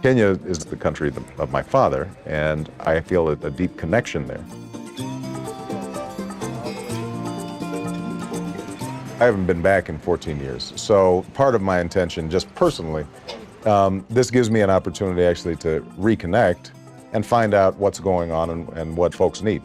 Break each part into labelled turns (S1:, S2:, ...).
S1: Kenya is the country of my father, and I feel a deep connection there. I haven't been back in 14 years, so part of my intention, just personally, this gives me an opportunity actually to reconnect and find out what's going on and what folks need.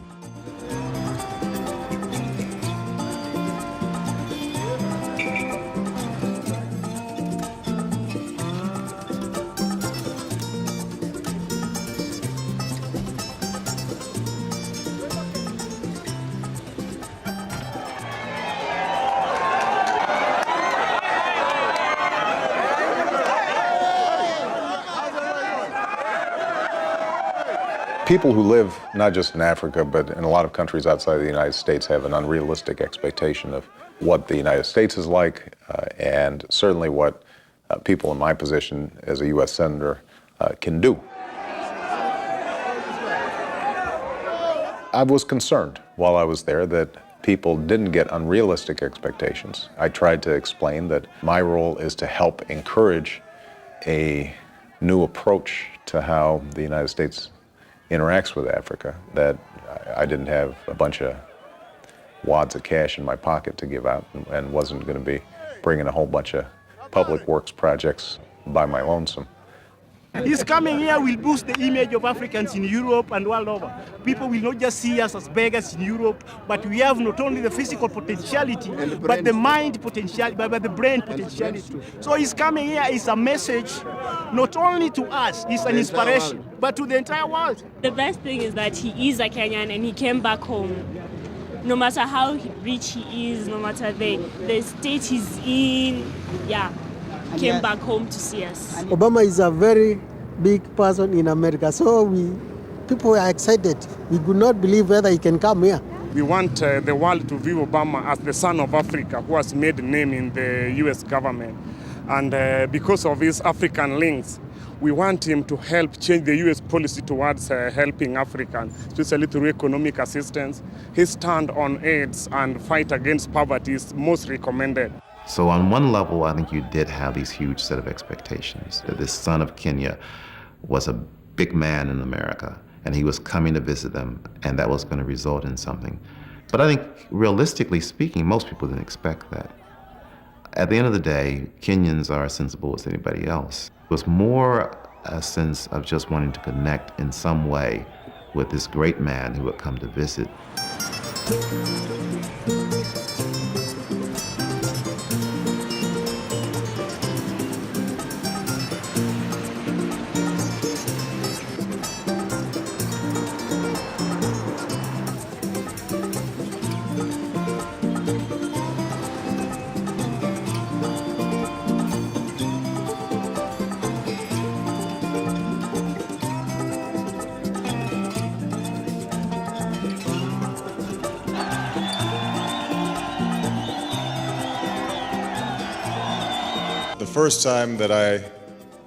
S1: People who live not just in Africa, but in a lot of countries outside of the United States have an unrealistic expectation of what the United States is like, and certainly what people in my position as a U.S. Senator can do. I was concerned while I was there that people didn't get unrealistic expectations. I tried to explain that my role is to help encourage a new approach to how the United States interacts with Africa, that I didn't have a bunch of wads of cash in my pocket to give out and wasn't going to be bringing a whole bunch of public works projects by my lonesome.
S2: His coming here will boost the image of Africans in Europe and world over. People will not just see us as beggars in Europe, but we have not only the physical potentiality, but the mind potentiality, but the brain potentiality. So his coming here is a message, not only to us, it's an inspiration, but to the entire world.
S3: The best thing is that he is a Kenyan and he came back home. No matter how rich he is, no matter the state he's in, came back home to see us.
S4: Obama is a very big person in America, so people are excited. We could not believe whether he can come here.
S5: We want the world to view Obama as the son of Africa who has made a name in the U.S. government. And because of his African links, we want him to help change the U.S. policy towards helping Africans, especially through economic assistance. His stand on AIDS and fight against poverty is most recommended.
S6: So on one level, I think you did have these huge set of expectations that this son of Kenya was a big man in America, and he was coming to visit them, and that was going to result in something. But I think, realistically speaking, most people didn't expect that. At the end of the day, Kenyans are as sensible as anybody else. It was more a sense of just wanting to connect in some way with this great man who had come to visit.
S1: The first time that I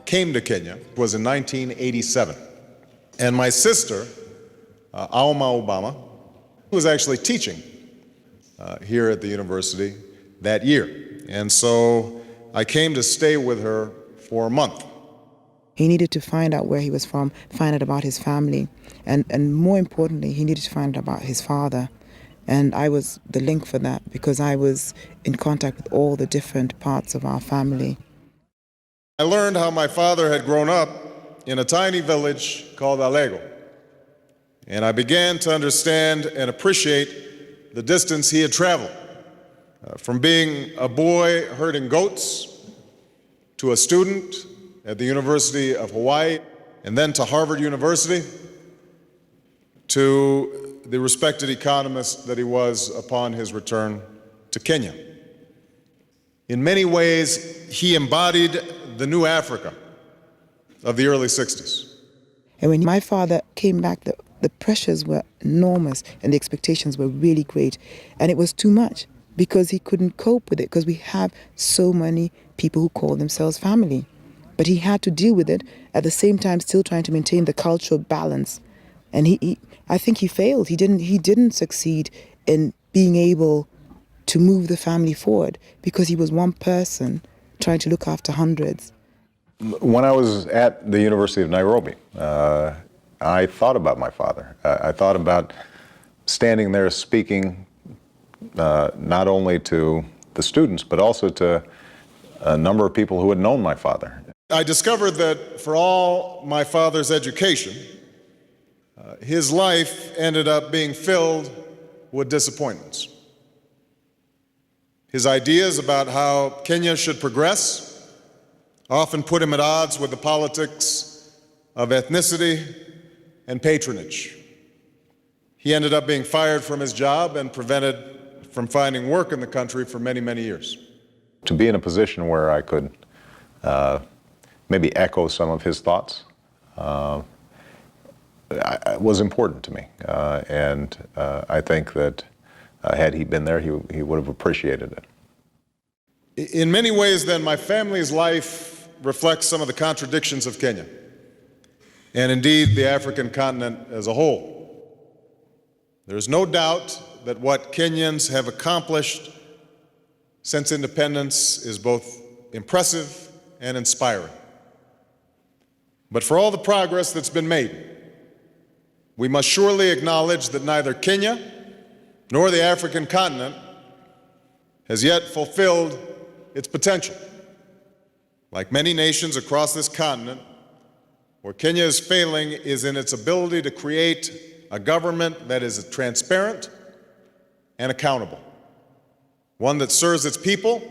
S1: came to Kenya was in 1987. And my sister, Alma Obama, was actually teaching here at the university that year. And so I came to stay with her for a month.
S7: He needed to find out where he was from, find out about his family, and more importantly, he needed to find out about his father. And I was the link for that because I was in contact with all the different parts of our family.
S1: I learned how my father had grown up in a tiny village called Alego. And I began to understand and appreciate the distance he had traveled, from being a boy herding goats to a student at the University of Hawaii, and then to Harvard University, to the respected economist that he was upon his return to Kenya. In many ways, he embodied the new Africa of the early 60s.
S7: And when my father came back, the pressures were enormous and the expectations were really great. And it was too much because he couldn't cope with it because we have so many people who call themselves family. But he had to deal with it at the same time still trying to maintain the cultural balance. And I think he failed. He didn't succeed in being able to move the family forward because he was one person trying to look after hundreds.
S1: When I was at the University of Nairobi, I thought about my father. I thought about standing there speaking not only to the students, but also to a number of people who had known my father.
S8: I discovered that for all my father's education, his life ended up being filled with disappointments. His ideas about how Kenya should progress often put him at odds with the politics of ethnicity and patronage. He ended up being fired from his job and prevented from finding work in the country for many, many years.
S1: To be in a position where I could maybe echo some of his thoughts was important to me. And I think that had he been there, he would have appreciated it.
S8: In many ways, then, my family's life reflects some of the contradictions of Kenya, and indeed the African continent as a whole. There's no doubt that what Kenyans have accomplished since independence is both impressive and inspiring. But for all the progress that's been made, we must surely acknowledge that neither Kenya nor the African continent has yet fulfilled its potential. Like many nations across this continent, where Kenya is failing is in its ability to create a government that is transparent and accountable, one that serves its people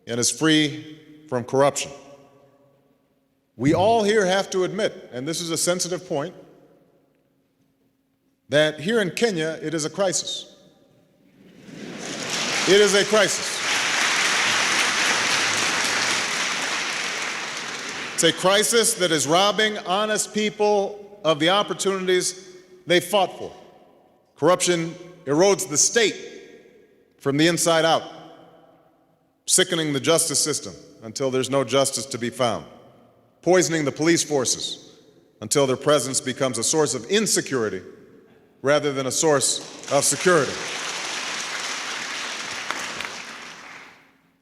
S8: and is free from corruption. We all here have to admit, and this is a sensitive point, that here in Kenya it is a crisis. It is a crisis. It's a crisis that is robbing honest people of the opportunities they fought for. Corruption erodes the state from the inside out, sickening the justice system until there's no justice to be found, poisoning the police forces until their presence becomes a source of insecurity rather than a source of security.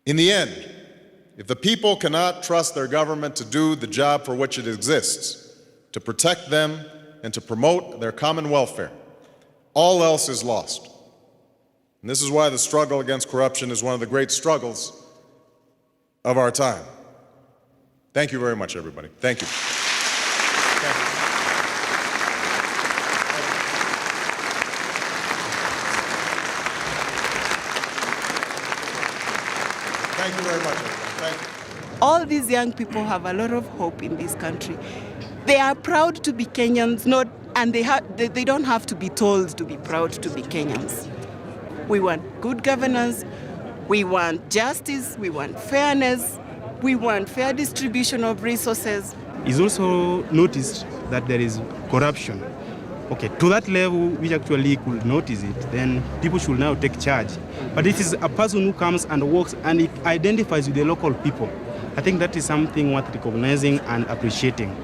S8: In the end, if the people cannot trust their government to do the job for which it exists, to protect them and to promote their common welfare, all else is lost. And this is why the struggle against corruption is one of the great struggles of our time. Thank you very much, everybody. Thank you. Thank you very much, everybody. Thank you.
S9: All these young people have a lot of hope in this country. They are proud to be Kenyans, and they don't have to be told to be proud to be Kenyans. We want good governance, we want justice, we want fairness, we want fair distribution of resources.
S2: It's also noticed that there is corruption. Okay, to that level, which actually could notice it, then people should now take charge. But it is a person who comes and works and it identifies with the local people. I think that is something worth recognizing and appreciating.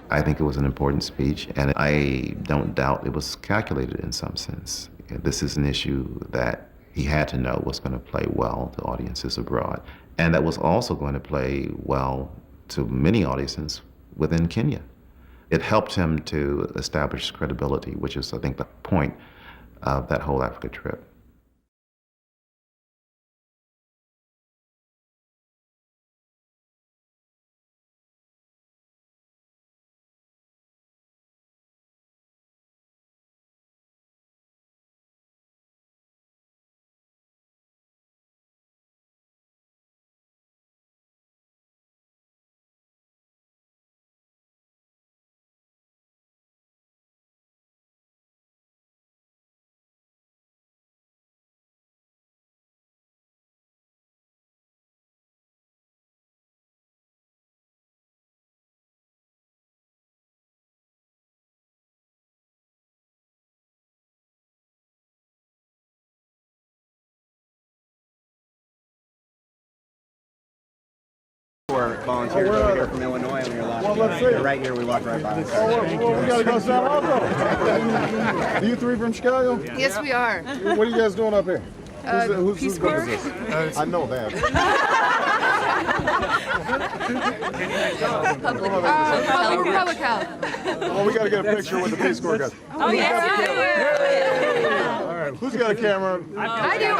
S6: I think it was an important speech, and I don't doubt it was calculated in some sense. This is an issue that he had to know was going to play well to audiences abroad, and that was also going to play well to many audiences within Kenya. It helped him to establish credibility, which is, I think, the point of that whole Africa trip.
S10: Volunteers over here from Illinois, and we were last year. Right here, we walked right by.
S8: We gotta go San Francisco. You three from Chicago?
S11: Yes, we are.
S8: What are you guys doing up here?
S11: Peace Corps.
S8: I know that.
S11: Public health.
S8: Oh, we got to get a picture with the Peace Corps guys.
S11: Oh, yes.
S8: All right, who's got a camera?
S11: I do.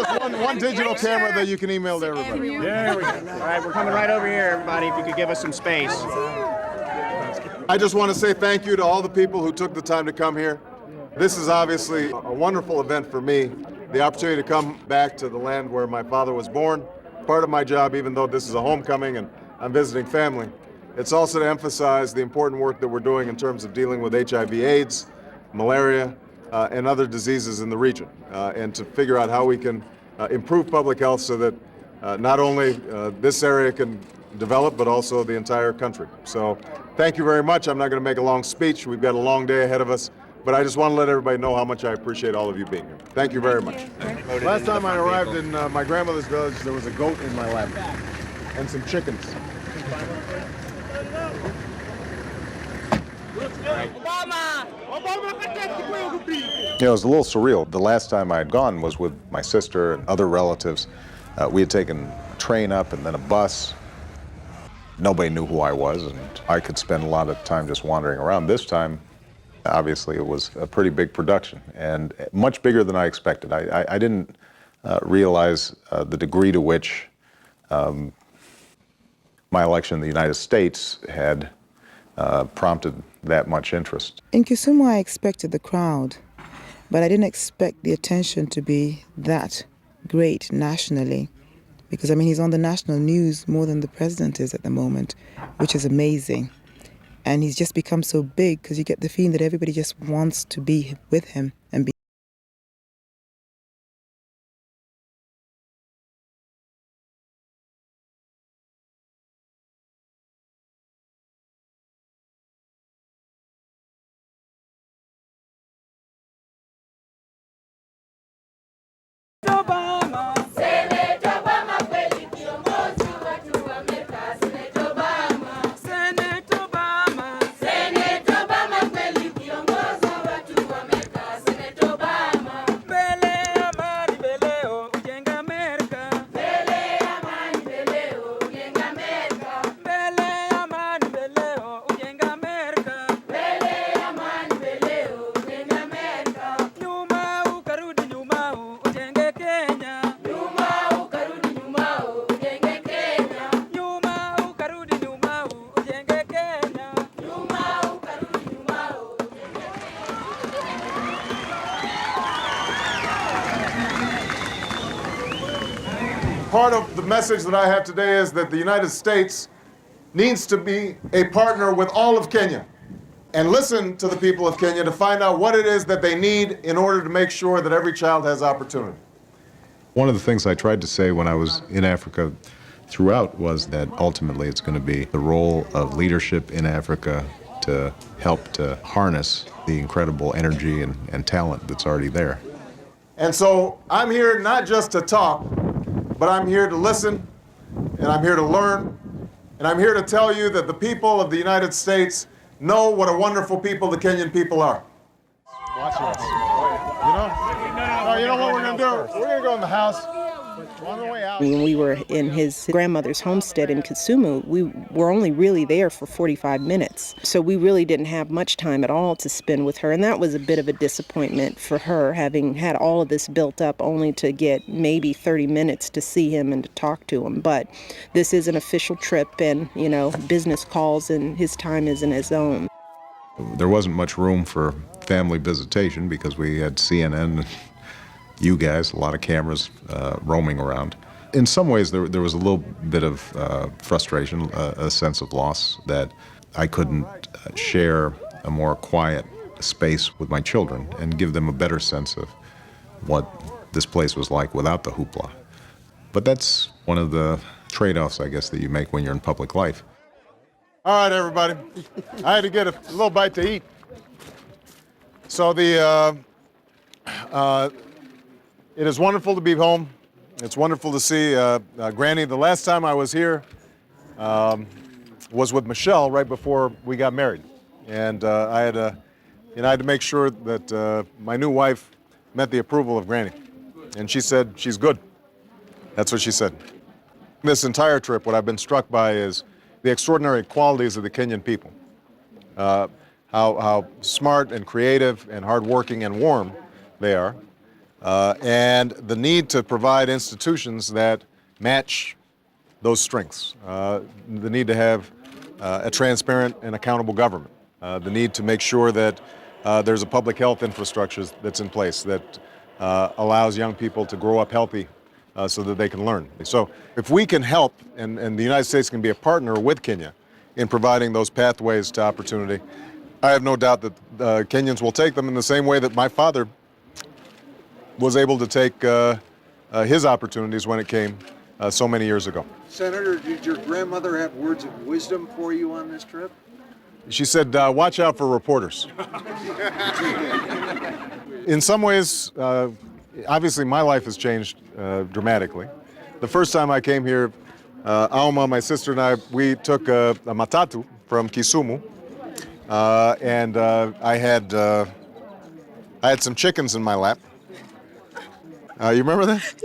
S8: Just one digital camera that you can email to everybody.
S10: There we go. All right, we're coming right over here, everybody, if you could give us some space.
S8: I just want to say thank you to all the people who took the time to come here. This is obviously a wonderful event for me, the opportunity to come back to the land where my father was born. Part of my job, even though this is a homecoming and I'm visiting family, it's also to emphasize the important work that we're doing in terms of dealing with HIV/AIDS, malaria, and other diseases in the region, and to figure out how we can improve public health so that not only this area can develop, but also the entire country. So thank you very much. I'm not going to make a long speech. We've got a long day ahead of us, but I just want to let everybody know how much I appreciate all of you being here. Thank you very much. Last time I arrived in my grandmother's village, there was a goat in my lap and some chickens.
S1: You know, it was a little surreal. The last time I had gone was with my sister and other relatives. We had taken a train up and then a bus. Nobody knew who I was, and I could spend a lot of time just wandering around. This time, obviously, it was a pretty big production, and much bigger than I expected. I didn't realize the degree to which my election in the United States had prompted that much interest.
S7: In Kisumu, I expected the crowd, but I didn't expect the attention to be that great nationally. Because, I mean, he's on the national news more than the president is at the moment, which is amazing. And he's just become so big because you get the feeling that everybody just wants to be with him and be.
S8: Part of the message that I have today is that the United States needs to be a partner with all of Kenya and listen to the people of Kenya to find out what it is that they need in order to make sure that every child has opportunity.
S1: One of the things I tried to say when I was in Africa throughout was that ultimately it's going to be the role of leadership in Africa to help to harness the incredible energy and talent that's already there.
S8: And so I'm here not just to talk, but I'm here to listen, and I'm here to learn, and I'm here to tell you that the people of the United States know what a wonderful people the Kenyan people are. Watching us. You know what we're going to do? We're going to go in the house. On the way out.
S12: When we were in his grandmother's homestead in Kisumu, we were only really there for 45 minutes. So we really didn't have much time at all to spend with her. And that was a bit of a disappointment for her, having had all of this built up only to get maybe 30 minutes to see him and to talk to him. But this is an official trip and, you know, business calls, and his time isn't his own.
S1: There wasn't much room for family visitation because we had CNN and you guys, a lot of cameras roaming around. In some ways, there was a little bit of frustration, a sense of loss that I couldn't share a more quiet space with my children and give them a better sense of what this place was like without the hoopla. But that's one of the trade-offs, I guess, that you make when you're in public life.
S8: All right, everybody. I had to get a little bite to eat. So it is wonderful to be home. It's wonderful to see Granny. The last time I was here was with Michelle right before we got married. And I had to make sure that my new wife met the approval of Granny. And she said, she's good. That's what she said. This entire trip, what I've been struck by is the extraordinary qualities of the Kenyan people. How smart and creative and hardworking and warm they are, and the need to provide institutions that match those strengths. The need to have a transparent and accountable government. The need to make sure that there's a public health infrastructure that's in place that allows young people to grow up healthy so that they can learn. So if we can help, and the United States can be a partner with Kenya in providing those pathways to opportunity, I have no doubt that Kenyans will take them in the same way that my father was able to take his opportunities when it came so many years ago.
S11: Senator, did your grandmother have words of wisdom for you on this trip?
S8: She said, watch out for reporters. In some ways, obviously my life has changed dramatically. The first time I came here, Alma, my sister, and I, we took a matatu from Kisumu, and I had some chickens in my lap. You remember that?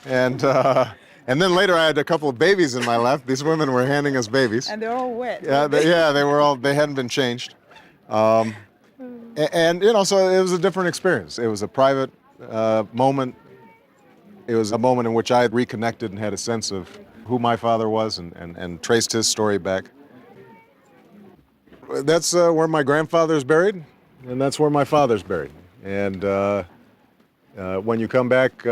S8: Yeah. And then later I had a couple of babies in my lap. These women were handing us babies.
S7: And they're all wet.
S8: Yeah, they hadn't been changed. And you know, so it was a different experience. It was a private moment. It was a moment in which I had reconnected and had a sense of who my father was and traced his story back. That's where my grandfather's buried, and that's where my father's buried. And when you come back,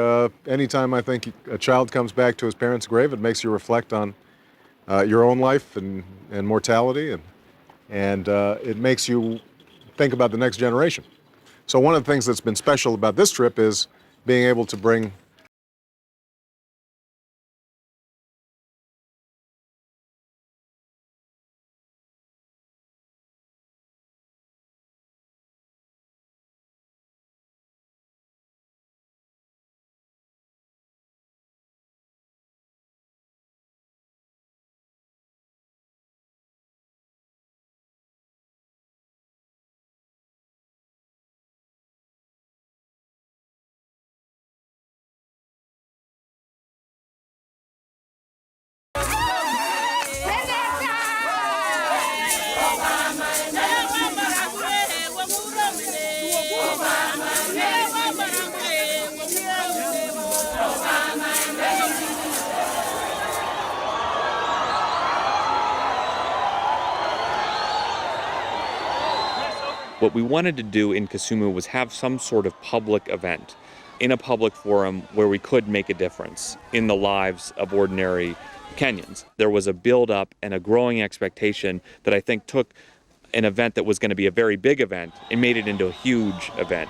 S8: anytime I think a child comes back to his parents' grave, it makes you reflect on your own life and mortality, and it makes you think about the next generation. So one of the things that's been special about this trip is being able to bring
S13: What we wanted to do in Kisumu was have some sort of public event in a public forum where we could make a difference in the lives of ordinary Kenyans. There was a build-up and a growing expectation that I think took an event that was going to be a very big event and made it into a huge event.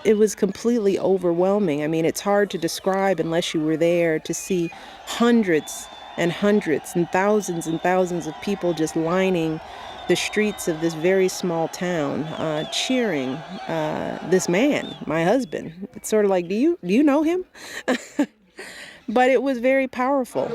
S12: It was completely overwhelming. I mean, it's hard to describe unless you were there to see hundreds and thousands of people just lining the streets of this very small town, cheering this man, my husband. It's sort of like, do you know him? But it was very powerful.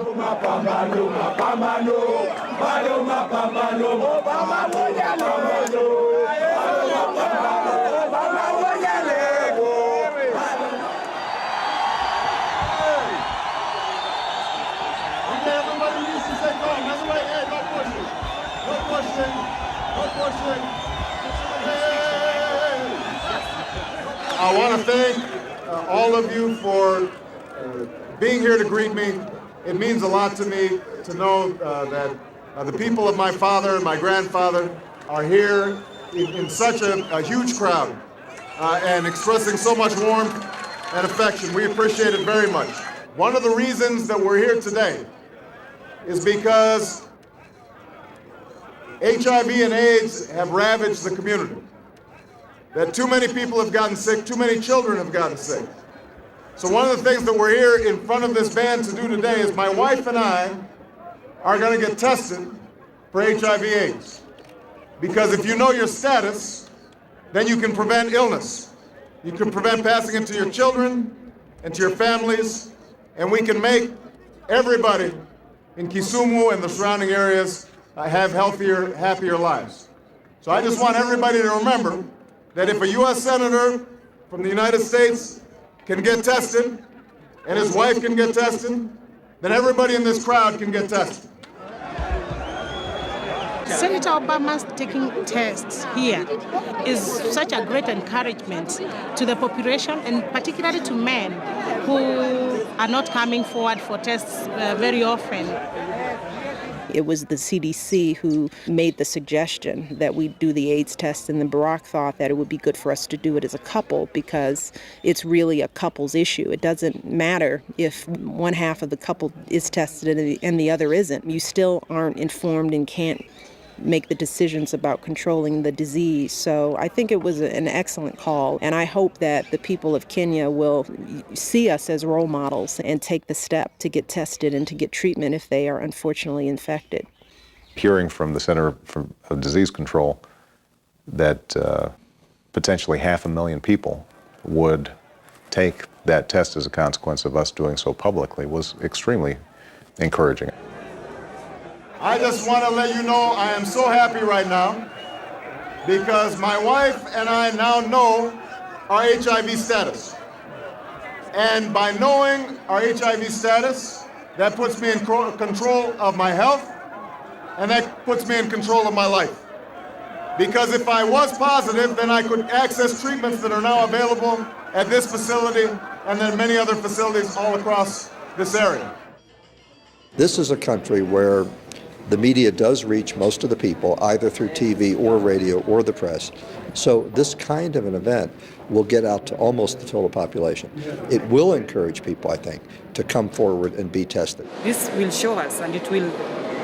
S8: I want to thank all of you for being here to greet me. It means a lot to me to know that the people of my father and my grandfather are here in such a huge crowd and expressing so much warmth and affection. We appreciate it very much. One of the reasons that we're here today is because HIV and AIDS have ravaged the community. That too many people have gotten sick, too many children have gotten sick. So one of the things that we're here in front of this band to do today is my wife and I are going to get tested for HIV/AIDS. Because if you know your status, then you can prevent illness. You can prevent passing it to your children and to your families, and we can make everybody in Kisumu and the surrounding areas have healthier, happier lives. So I just want everybody to remember that if a U.S. Senator from the United States can get tested, and his wife can get tested, then everybody in this crowd can get tested.
S14: Senator Obama's taking tests here is such a great encouragement to the population, and particularly to men who are not coming forward for tests very often.
S12: It was the CDC who made the suggestion that we do the AIDS test, and then Barack thought that it would be good for us to do it as a couple because it's really a couple's issue. It doesn't matter if one half of the couple is tested and the other isn't. You still aren't informed and can't make the decisions about controlling the disease. So I think it was an excellent call, and I hope that the people of Kenya will see us as role models and take the step to get tested and to get treatment if they are unfortunately infected.
S1: Hearing from the Center for Disease Control that potentially 500,000 people would take that test as a consequence of us doing so publicly was extremely encouraging.
S8: I just want to let you know I am so happy right now because my wife and I now know our HIV status. And by knowing our HIV status, that puts me in control of my health, and that puts me in control of my life. Because if I was positive, then I could access treatments that are now available at this facility and then many other facilities all across this area.
S11: This is a country where the media does reach most of the people, either through TV or radio or the press. So this kind of an event will get out to almost the total population. It will encourage people, I think, to come forward and be tested.
S15: This will show us, and it will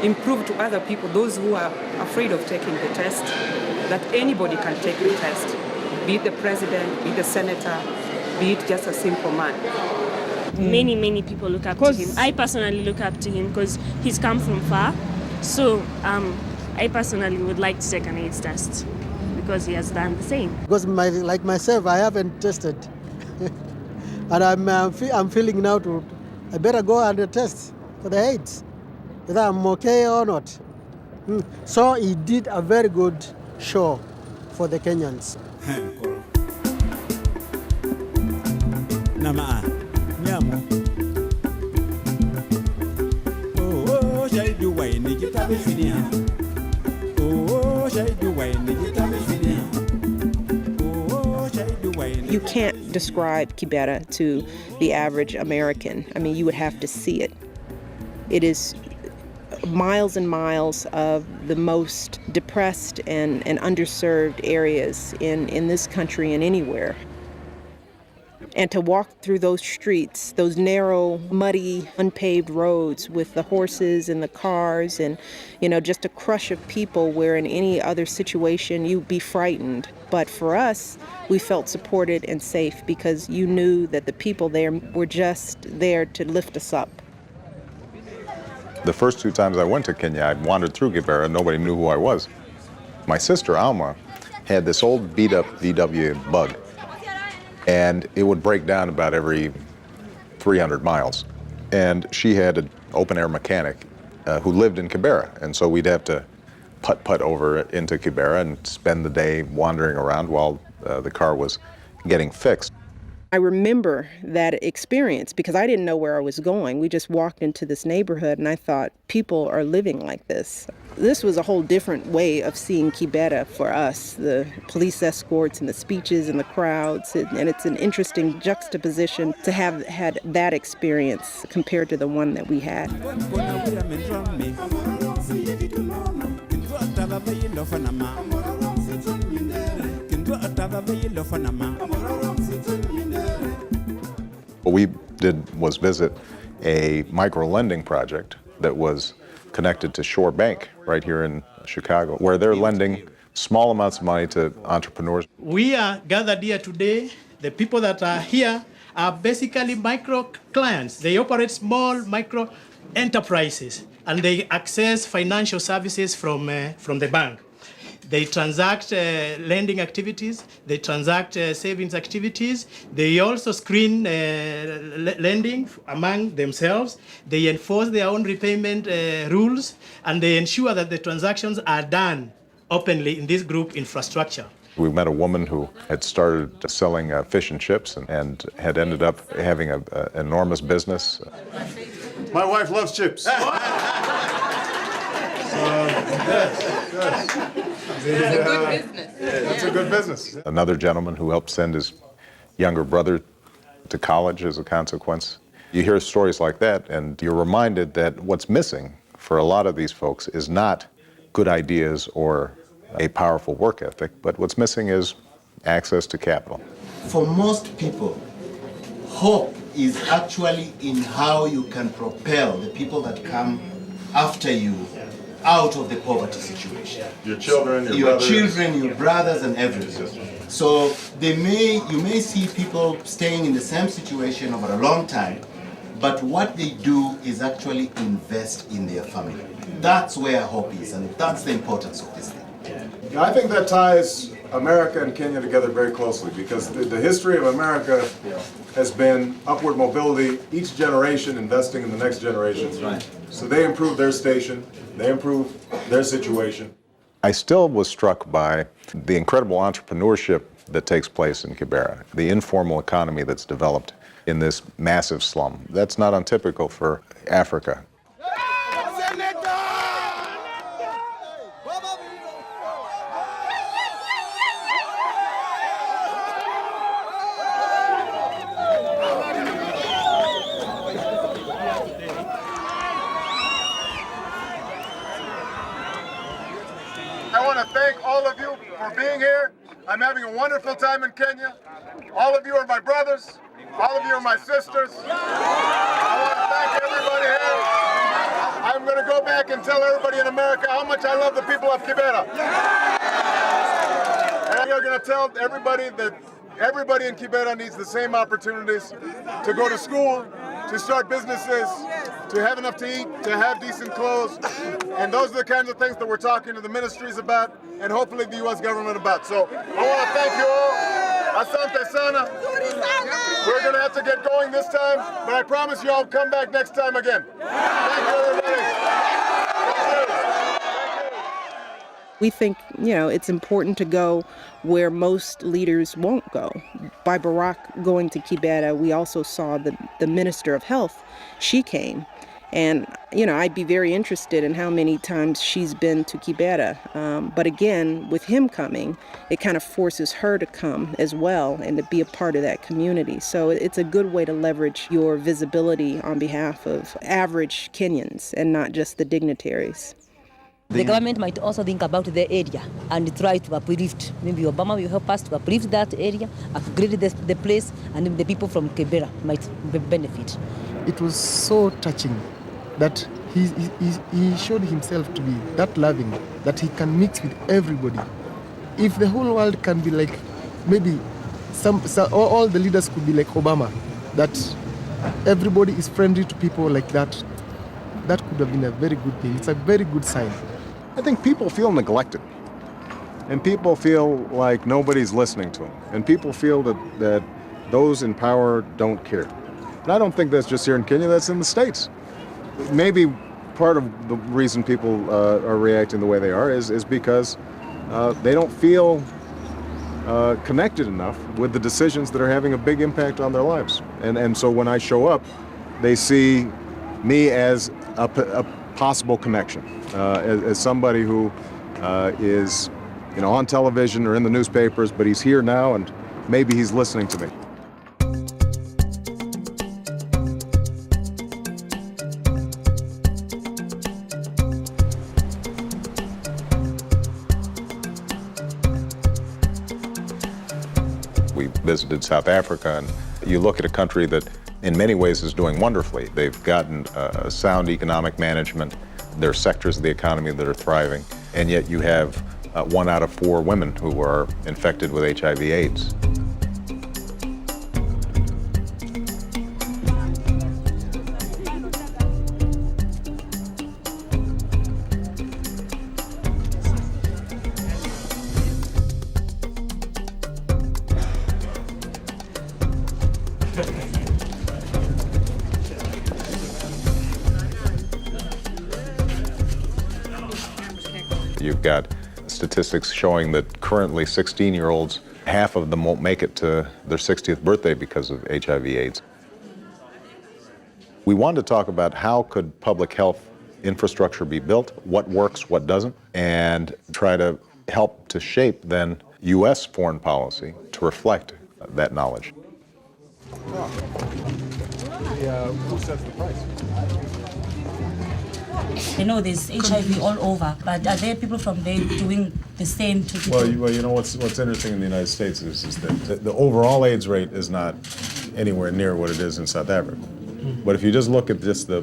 S15: improve to other people, those who are afraid of taking the test, that anybody can take the test, be it the president, be it the senator, be it just a simple man.
S3: Many people look up to him. I personally look up to him because he's come from far. So I personally would like to take an AIDS test because he has done the same.
S4: Because like myself, I haven't tested. And I'm feeling now I better go and test for the AIDS, whether I'm okay or not. So he did a very good show for the Kenyans.
S12: You can't describe Kibera to the average American. I mean, you would have to see it. It is miles and miles of the most depressed and underserved areas in this country and anywhere. And to walk through those streets, those narrow, muddy, unpaved roads with the horses and the cars and, just a crush of people where in any other situation you'd be frightened. But for us, we felt supported and safe because you knew that the people there were just there to lift us up.
S1: The first 2 times I went to Kenya, I wandered through Kibera, nobody knew who I was. My sister, Alma, had this old beat-up VW Bug, and it would break down about every 300 miles. And she had an open-air mechanic who lived in Kibera, and so we'd have to putt over into Kibera and spend the day wandering around while the car was getting fixed.
S12: I remember that experience because I didn't know where I was going. We just walked into this neighborhood and I thought, people are living like this. This was a whole different way of seeing Kibera for us, the police escorts and the speeches and the crowds. And it's an interesting juxtaposition to have had that experience compared to the one that we had.
S1: What we did was visit a micro-lending project that was connected to Shore Bank right here in Chicago, where they're lending small amounts of money to entrepreneurs.
S2: We are gathered here today. The people that are here are basically micro clients. They operate small micro enterprises and they access financial services from the bank. They transact lending activities, they transact savings activities, they also screen lending among themselves, they enforce their own repayment rules, and they ensure that the transactions are done openly in this group infrastructure.
S1: We met a woman who had started selling fish and chips and had ended up having an enormous business.
S8: My wife loves chips.
S16: It's a good business.
S8: It's a good business.
S1: Another gentleman who helped send his younger brother to college as a consequence. You hear stories like that, and you're reminded that what's missing for a lot of these folks is not good ideas or a powerful work ethic, but what's missing is access to capital.
S17: For most people, hope is actually in how you can propel the people that come after you out of the poverty situation.
S8: Your children,
S17: your children, your brothers, and everything. So you may see people staying in the same situation over a long time, but what they do is actually invest in their family. That's where hope is, and that's the importance of this thing.
S8: Now, I think that ties America and Kenya together very closely, because the history of America has been upward mobility, each generation investing in the next generation. Right. So they improve their station, they improve their situation.
S1: I still was struck by the incredible entrepreneurship that takes place in Kibera, the informal economy that's developed in this massive slum. That's not untypical for Africa.
S8: I want to thank all of you for being here. I'm having a wonderful time in Kenya. All of you are my brothers. All of you are my sisters. I want to thank everybody here. I'm going to go back and tell everybody in America how much I love the people of Kibera. And I'm going to tell everybody that everybody in Kibera needs the same opportunities to go to school, to start businesses, to have enough to eat, to have decent clothes. And those are the kinds of things that we're talking to the ministries about and hopefully the U.S. government about. So I want to thank you all. Asante sana. We're going to have to get going this time, but I promise you I'll come back next time again. Thank you, everybody.
S12: We think, it's important to go where most leaders won't go. By Barack going to Kibera, we also saw the Minister of Health. She came. And, I'd be very interested in how many times she's been to Kibera. But again, with him coming, it kind of forces her to come as well and to be a part of that community. So it's a good way to leverage your visibility on behalf of average Kenyans and not just the dignitaries.
S18: The government might also think about the area and try to uplift. Maybe Obama will help us to uplift that area, upgrade the place, and the people from Kibera might benefit.
S19: It was so touching that he showed himself to be that loving, that he can mix with everybody. If the whole world can be like, maybe all the leaders could be like Obama, that everybody is friendly to people like that, that could have been a very good thing. It's a very good sign.
S1: I think people feel neglected, and people feel like nobody's listening to them, and people feel that those in power don't care. And I don't think that's just here in Kenya, that's in the States. Maybe part of the reason people are reacting the way they are is because they don't feel connected enough with the decisions that are having a big impact on their lives. And so when I show up, they see me as a possible connection, as somebody who is on television or in the newspapers, but he's here now and maybe he's listening to me. We visited South Africa, and you look at a country that in many ways is doing wonderfully. They've gotten a sound economic management. There are sectors of the economy that are thriving, and yet you have 1 out of 4 women who are infected with HIV/AIDS. You've got statistics showing that currently 16-year-olds, half of them won't make it to their 60th birthday because of HIV/AIDS. We wanted to talk about how could public health infrastructure be built, what works, what doesn't, and try to help to shape then U.S. foreign policy to reflect that knowledge.
S8: Who sets the price?
S20: I know there's HIV all over, but are there people from there doing the same to people?
S8: Well, you know what's interesting in the United States is that the overall AIDS rate is not anywhere near what it is in South Africa. But if you just look at just the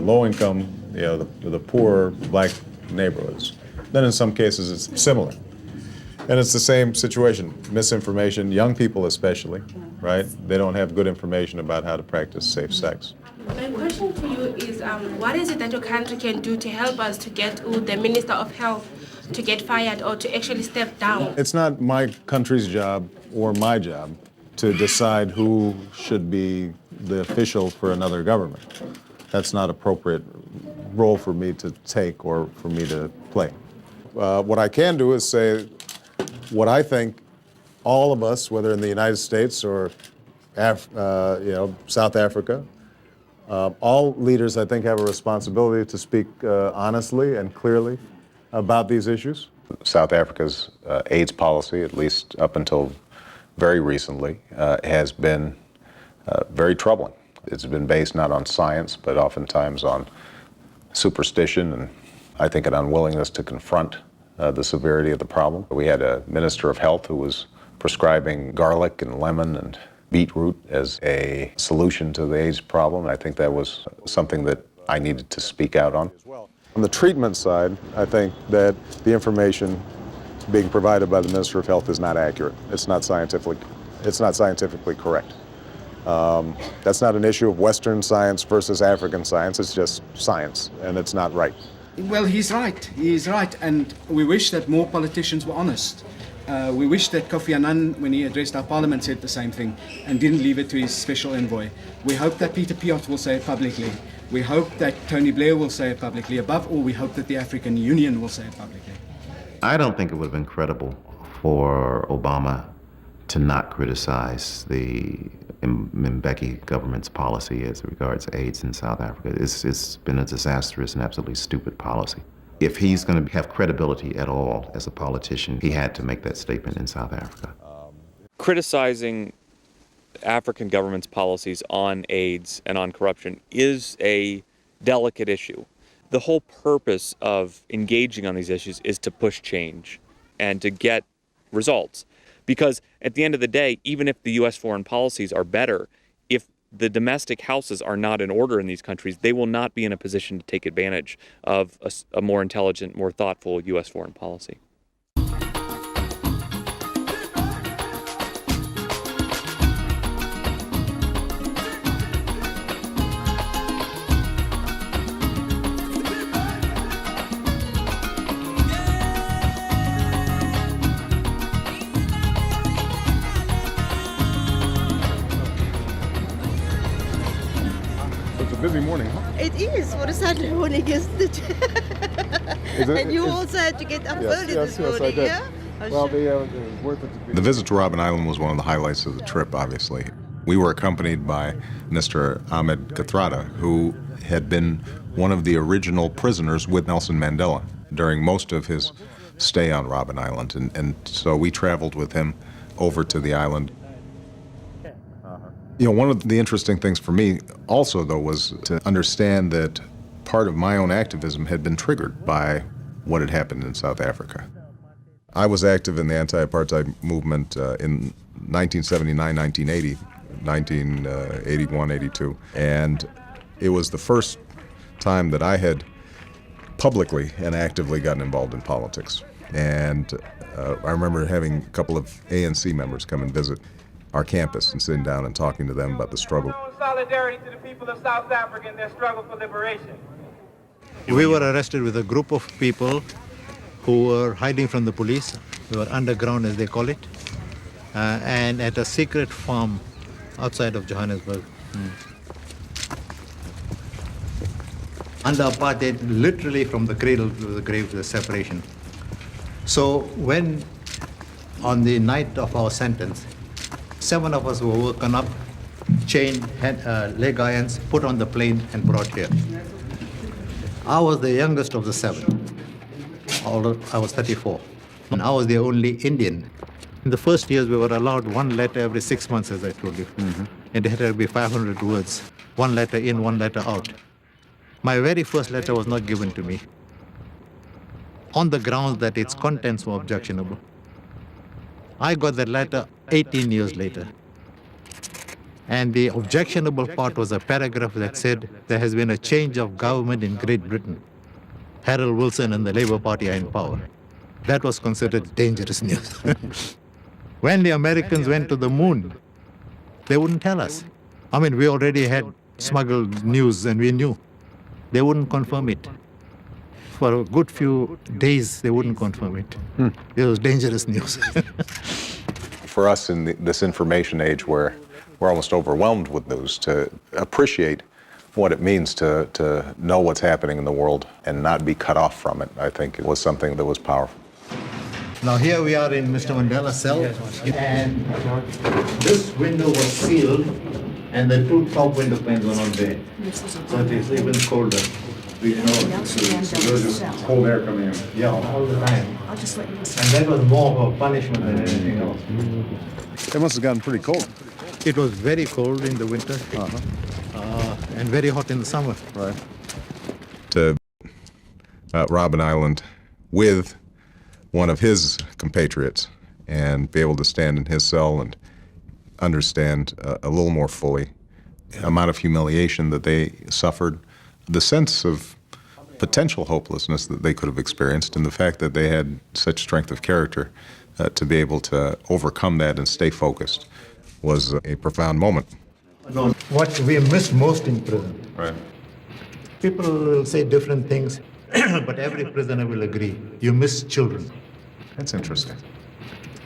S8: low income, the poor black neighborhoods, then in some cases it's similar. And it's the same situation, misinformation, young people especially, right? They don't have good information about how to practice safe sex.
S21: My question to you is, what is it that your country can do to help us to get the Minister of Health to get fired or to actually step down?
S8: It's not my country's job or my job to decide who should be the official for another government. That's not appropriate role for me to take or for me to play. What I can do is say what I think all of us, whether in the United States or South Africa, all leaders, I think, have a responsibility to speak honestly and clearly about these issues.
S1: South Africa's AIDS policy, at least up until very recently, has been very troubling. It's been based not on science, but oftentimes on superstition and I think an unwillingness to confront the severity of the problem. We had a minister of health who was prescribing garlic and lemon and beetroot as a solution to the AIDS problem. I think that was something that I needed to speak out on.
S8: On the treatment side, I think that the information being provided by the Minister of Health is not accurate. It's not scientifically correct. That's not an issue of Western science versus African science. It's just science, and it's not right.
S22: Well, he's right. He is right, and we wish that more politicians were honest. We wish that Kofi Annan, when he addressed our parliament, said the same thing and didn't leave it to his special envoy. We hope that Peter Piot will say it publicly. We hope that Tony Blair will say it publicly. Above all, we hope that the African Union will say it publicly.
S6: I don't think it would have been credible for Obama to not criticize the Mbeki government's policy as regards AIDS in South Africa. It's been a disastrous and absolutely stupid policy. If he's going to have credibility at all as a politician, he had to make that statement in South Africa.
S13: Criticizing African government's policies on AIDS and on corruption is a delicate issue. The whole purpose of engaging on these issues is to push change and to get results. Because at the end of the day, even if the U.S. foreign policies are better, if the domestic houses are not in order in these countries, they will not be in a position to take advantage of a more intelligent, more thoughtful U.S. foreign policy.
S8: Busy morning, huh?
S23: It is for a Saturday morning, isn't it? And you also had to get up early this morning,
S8: I did.
S23: yeah?
S8: Well, it was worth it.
S1: The visit to Robben Island was one of the highlights of the trip, obviously. We were accompanied by Mr. Ahmed Kathrada, who had been one of the original prisoners with Nelson Mandela during most of his stay on Robben Island. And so we traveled with him over to the island. You know, one of the interesting things for me also, though, was to understand that part of my own activism had been triggered by what had happened in South Africa. I was active in the anti-apartheid movement in 1979, 1980, 1981, 82, and it was the first time that I had publicly and actively gotten involved in politics. And I remember having a couple of ANC members come and visit our campus and sitting down and talking to them about the struggle.
S24: Solidarity to the people of South Africa in their struggle for liberation.
S25: We were arrested with a group of people who were hiding from the police. We were underground, as they call it, and at a secret farm outside of Johannesburg. Under apartheid, literally from the cradle to the grave, the separation. So when, on the night of our sentence, 7 of us were woken up, chained, leg irons, put on the plane and brought here. I was the youngest of the 7, although I was 34. And I was the only Indian. In the first years, we were allowed 1 letter every 6 months, as I told you. And it had to be 500 words, 1 letter in, 1 letter out. My very first letter was not given to me, on the grounds that its contents were objectionable. I got that letter 18 years later. And the objectionable part was a paragraph that said there has been a change of government in Great Britain. Harold Wilson and the Labour Party are in power. That was considered dangerous news. When the Americans went to the moon, they wouldn't tell us. I mean, we already had smuggled news and we knew. They wouldn't confirm it. For a good few days, they wouldn't confirm it. It was dangerous news.
S1: For us in this information age where we're almost overwhelmed with news, to appreciate what it means to know what's happening in the world and not be cut off from it, I think it was something that was powerful.
S25: Now here we are in Mr. Mandela's cell, and this window was sealed, and the 2 top window panes were not there. So it is even colder. We know there's cold air coming in. Yeah, all the time.
S20: I'll just let you
S25: And that was more of a punishment than anything else.
S1: It must have gotten pretty cold.
S25: It was very cold in the winter, and very hot in the summer.
S1: Right. To Robben Island with one of his compatriots and be able to stand in his cell and understand a little more fully the amount of humiliation that they suffered, the sense of potential hopelessness that they could have experienced, and the fact that they had such strength of character to be able to overcome that and stay focused was a profound moment.
S25: What we miss most in prison.
S1: Right.
S25: People will say different things, but every prisoner will agree. You miss children.
S1: That's interesting.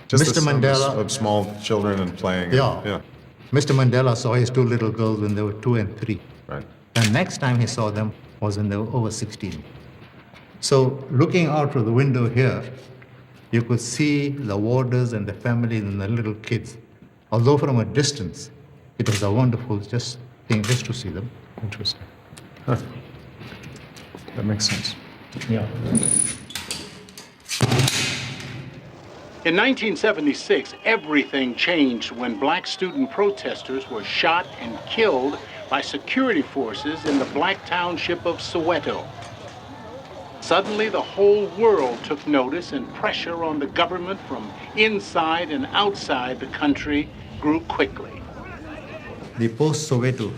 S1: Just
S25: Mr.
S1: the sound
S25: Mandela
S1: of small children and playing.
S25: Yeah. Mr. Mandela saw his 2 little girls when they were 2 and 3.
S1: Right.
S25: The next time he saw them was when they were over 16. So looking out through the window here, you could see the warders and the families and the little kids. Although from a distance, it was a wonderful thing just to see them.
S1: Interesting. Huh. That makes sense.
S25: Yeah.
S5: In 1976, everything changed when black student protesters were shot and killed by security forces in the black township of Soweto. Suddenly, the whole world took notice, and pressure on the government from inside and outside the country grew quickly.
S25: The post-Soweto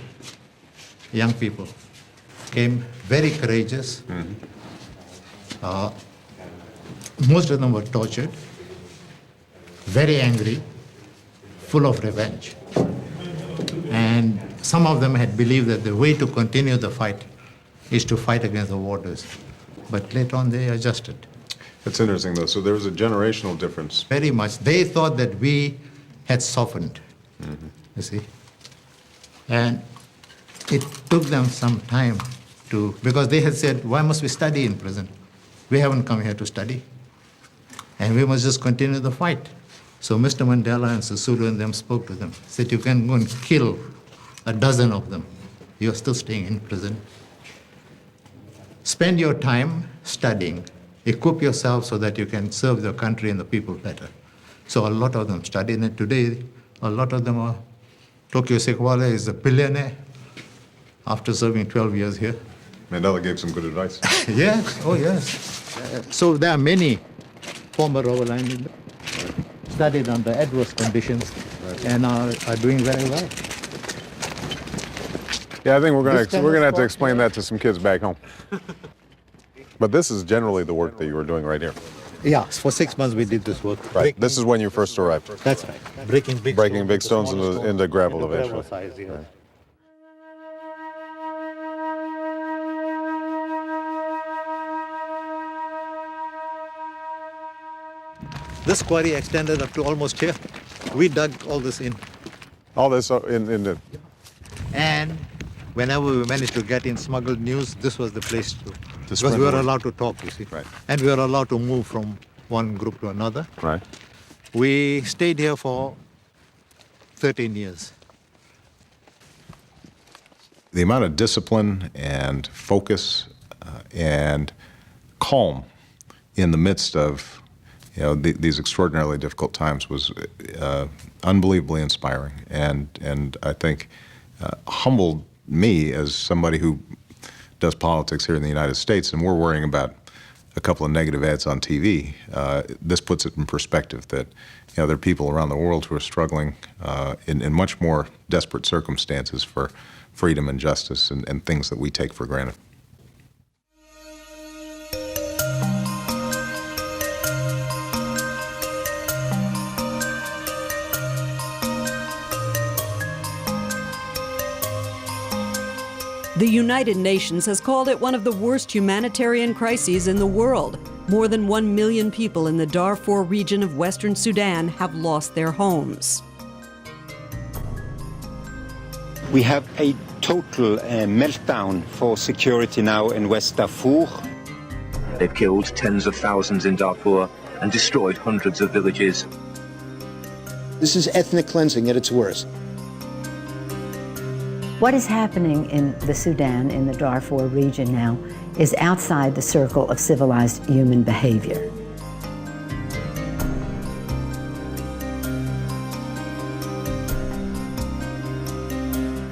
S25: young people came very courageous. Most of them were tortured, very angry, full of revenge. And some of them had believed that the way to continue the fight is to fight against the warders. But later on, they adjusted.
S1: It's interesting, though. So there was a generational difference.
S25: Very much. They thought that we had softened, you see. And it took them some time because they had said, why must we study in prison? We haven't come here to study. And we must just continue the fight. So Mr. Mandela and Sisulu and them spoke to them, said, you can go and kill a dozen of them. You're still staying in prison. Spend your time studying. Equip yourself so that you can serve the country and the people better. So a lot of them studied, and today a lot of them are. Tokyo Sekwale is a billionaire after serving 12 years here.
S1: Mandela gave some good advice.
S25: Yes, oh yes. So there are many former Roverline studied under adverse conditions and are doing very well.
S1: Yeah, I think we're gonna have to explain that to some kids back home. But this is generally the work that you were doing right here.
S25: Yeah, for 6 months we did this work.
S1: Right. This is when you first arrived.
S25: That's right. Breaking big
S1: stones into gravel eventually.
S25: Size, yeah.
S1: Right.
S25: This quarry extended up to almost here. We dug all this in.
S1: All this in the...
S25: And whenever we managed to get in smuggled news, this was the place to because we were allowed to talk, you see.
S1: Right.
S25: And we were allowed to move from one group to another.
S1: Right.
S25: We stayed here for 13 years.
S1: The amount of discipline and focus and calm in the midst of these extraordinarily difficult times was unbelievably inspiring, and I think humbled me as somebody who does politics here in the United States, and we're worrying about a couple of negative ads on TV. This puts it in perspective that there are people around the world who are struggling in much more desperate circumstances for freedom and justice and things that we take for granted.
S7: The United Nations has called it one of the worst humanitarian crises in the world. More than 1 million people in the Darfur region of Western Sudan have lost their homes.
S9: We have a total meltdown for security now in West Darfur.
S10: They've killed tens of thousands in Darfur and destroyed hundreds of villages.
S11: This is ethnic cleansing at its worst.
S14: What is happening in the Sudan, in the Darfur region now, is outside the circle of civilized human behavior.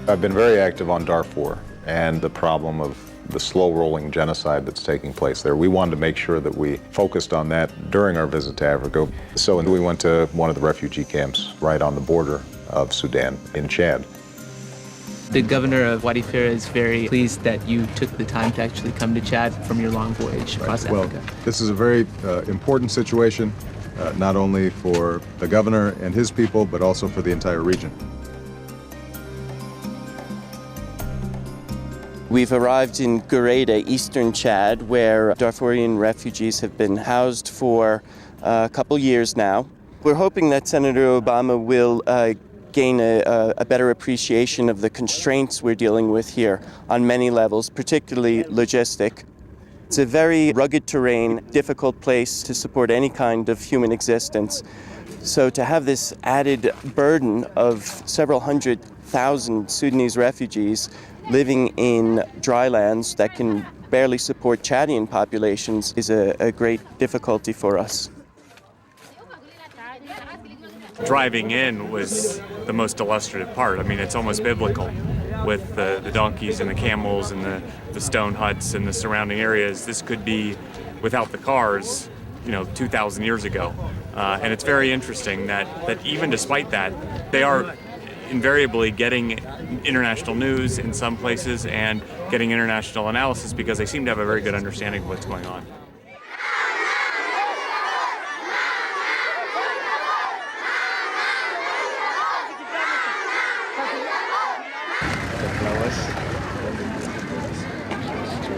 S1: I've been very active on Darfur and the problem of the slow-rolling genocide that's taking place there. We wanted to make sure that we focused on that during our visit to Africa. So we went to one of the refugee camps right on the border of Sudan in Chad.
S26: The governor of Wadi Fira is very pleased that you took the time to actually come to Chad from your long voyage across Africa.
S8: Well, this is a very important situation, not only for the governor and his people, but also for the entire region.
S27: We've arrived in Gureda, eastern Chad, where Darfurian refugees have been housed for a couple years now. We're hoping that Senator Obama will gain a better appreciation of the constraints we're dealing with here on many levels, particularly logistic. It's a very rugged terrain, difficult place to support any kind of human existence. So to have this added burden of several 100,000 Sudanese refugees living in dry lands that can barely support Chadian populations is a great difficulty for us.
S13: Driving in was the most illustrative part. I mean, it's almost biblical with the donkeys and the camels and the stone huts and the surrounding areas. This could be, without the cars, 2,000 years ago. And it's very interesting that even despite that, they are invariably getting international news in some places and getting international analysis because they seem to have a very good understanding of what's going on.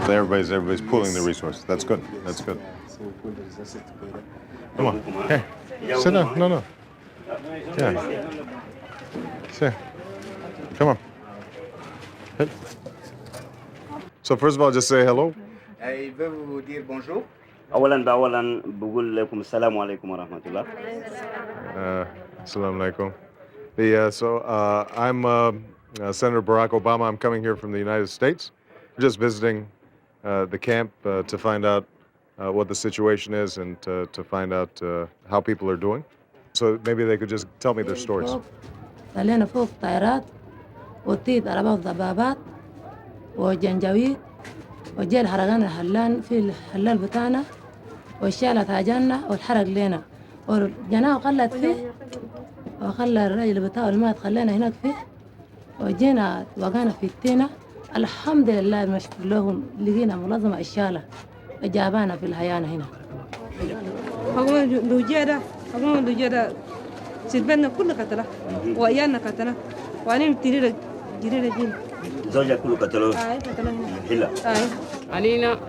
S1: Everybody's pooling the resources. That's good. That's good. Come on. Hey, sit down. No. Yeah. Sit. Come on. Hey. So first of all, just say hello.
S28: I will dire bonjour.
S29: أولاً بقول لكم السلام عليكم ورحمة الله.
S8: Assalamu alaikum. I'm Senator Barack Obama. I'm coming here from the United States. Just visiting the camp to find out what the situation is and to find out how people are doing. So maybe they could just tell me their stories.
S30: خلينا فوق طائرات وطيت أربع ضبابات وجنجويد وجاء الحرقان الحلان في الحلال بتاعنا وشالت هاجانا والحرق لنا والجناه قلت فيه وخلى الرجل بتاعه المات خلينا هناك فيه وجينا وقعنا في التينة. الحمد لله مشكور لهم لقينا منظمة إشالة جابانا في الهيانة هنا.
S31: حكومة دوجيدا سلبنا كل قتلة وأيانا قتلة وأنا متريد جريدة
S29: زوجة كل قتلوا هلا
S31: علينا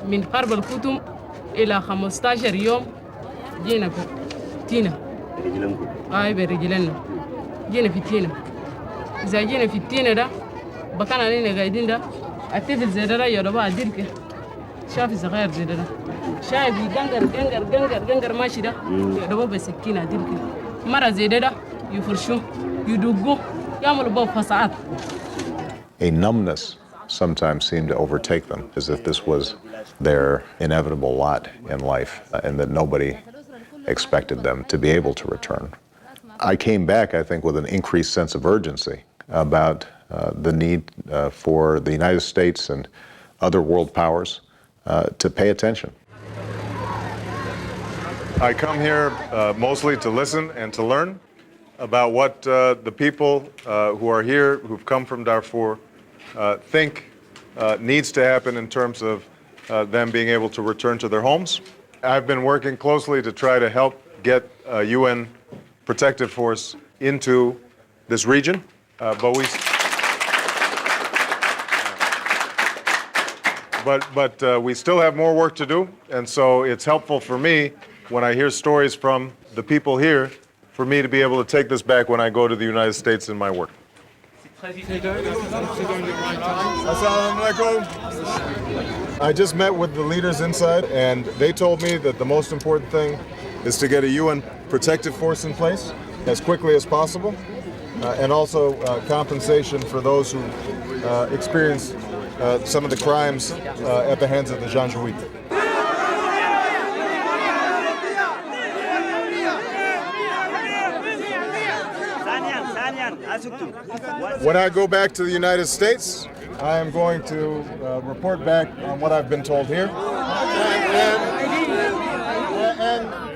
S31: من قرب الكتم إلى 15 يوم جينا في تينة برجلنا جينا في تينة. إذا جينا في التينة ده بكان علينا قاعدين ده الطفل زي ده يا ربا أديرك شافي صغير زي ده شايف يقنقر ماشي ده يضربوه بسكينة دي كده مرة زي ده يفرشوه يدقوه يعملوا به فصاعات.
S1: A numbness sometimes seemed to overtake them, as if this was their inevitable lot in life, and that nobody expected them to be able to return. I came back, I think, with an increased sense of urgency about the need for the United States and other world powers to pay attention.
S8: I come here mostly to listen and to learn about what the people who are here, who've come from Darfur, think needs to happen in terms of them being able to return to their homes. I've been working closely to try to help get a UN protective force into this region, but we still have more work to do, and so it's helpful for me when I hear stories from the people here for me to be able to take this back when I go to the United States in my work. I just met with the leaders inside, and they told me that the most important thing is to get a UN protective force in place as quickly as possible, and also compensation for those who experienced some of the crimes at the hands of the Janjaweed. When I go back to the United States, I am going to report back on what I've been told here.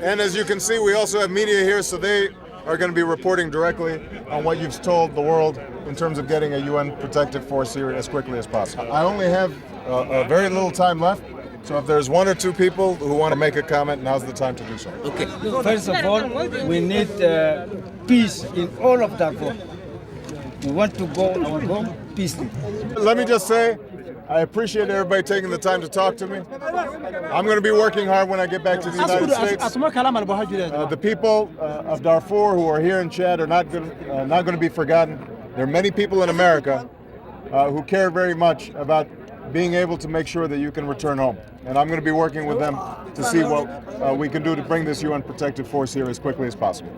S8: And as you can see, we also have media here, so they are going to be reporting directly on what you've told the world in terms of getting a UN protective force here as quickly as possible. I only have a very little time left, so if there's one or two people who want to make a comment, now's the time to do so.
S2: Okay. First of all, we need peace in all of Darfur. We want to go our home peacefully.
S8: Let me just say, I appreciate everybody taking the time to talk to me. I'm going to be working hard when I get back to the United States. The people of Darfur who are here in Chad are not going to be forgotten. There are many people in America who care very much about being able to make sure that you can return home. And I'm going to be working with them to see what we can do to bring this UN protective force here as quickly as possible.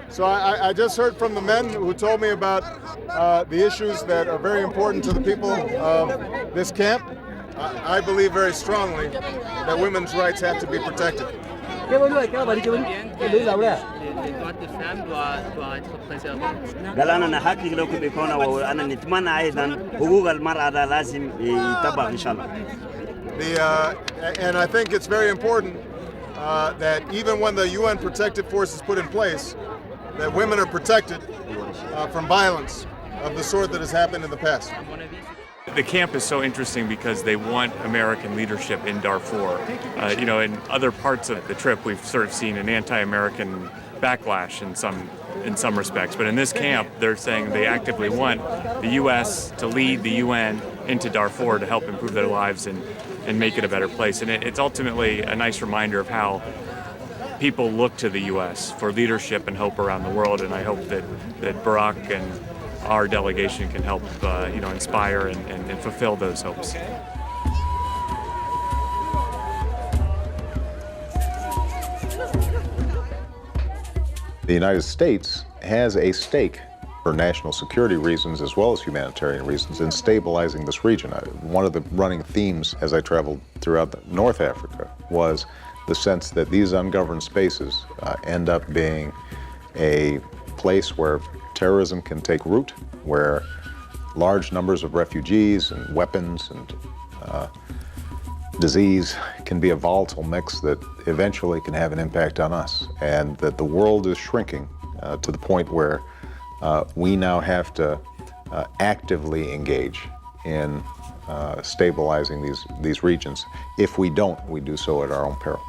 S8: So I just heard from the men who told me about the issues that are very important to the people of this camp. I believe very strongly that women's rights have to be protected. And I think it's very important that even when the UN protective force is put in place, that women are protected from violence of the sort that has happened in the past.
S13: The camp is so interesting because they want American leadership in Darfur. In other parts of the trip, we've sort of seen an anti-American backlash in some respects. But in this camp, they're saying they actively want the U.S. to lead the UN into Darfur to help improve their lives and make it a better place. And it's ultimately a nice reminder of how people look to the U.S. for leadership and hope around the world. And I hope that Barack and our delegation can help inspire and fulfill those hopes.
S1: The United States has a stake for national security reasons as well as humanitarian reasons in stabilizing this region. One of the running themes as I traveled throughout North Africa was the sense that these ungoverned spaces end up being a place where terrorism can take root, where large numbers of refugees and weapons and disease can be a volatile mix that eventually can have an impact on us, and that the world is shrinking to the point where we now have to actively engage in stabilizing these regions. If we don't, we do so at our own peril.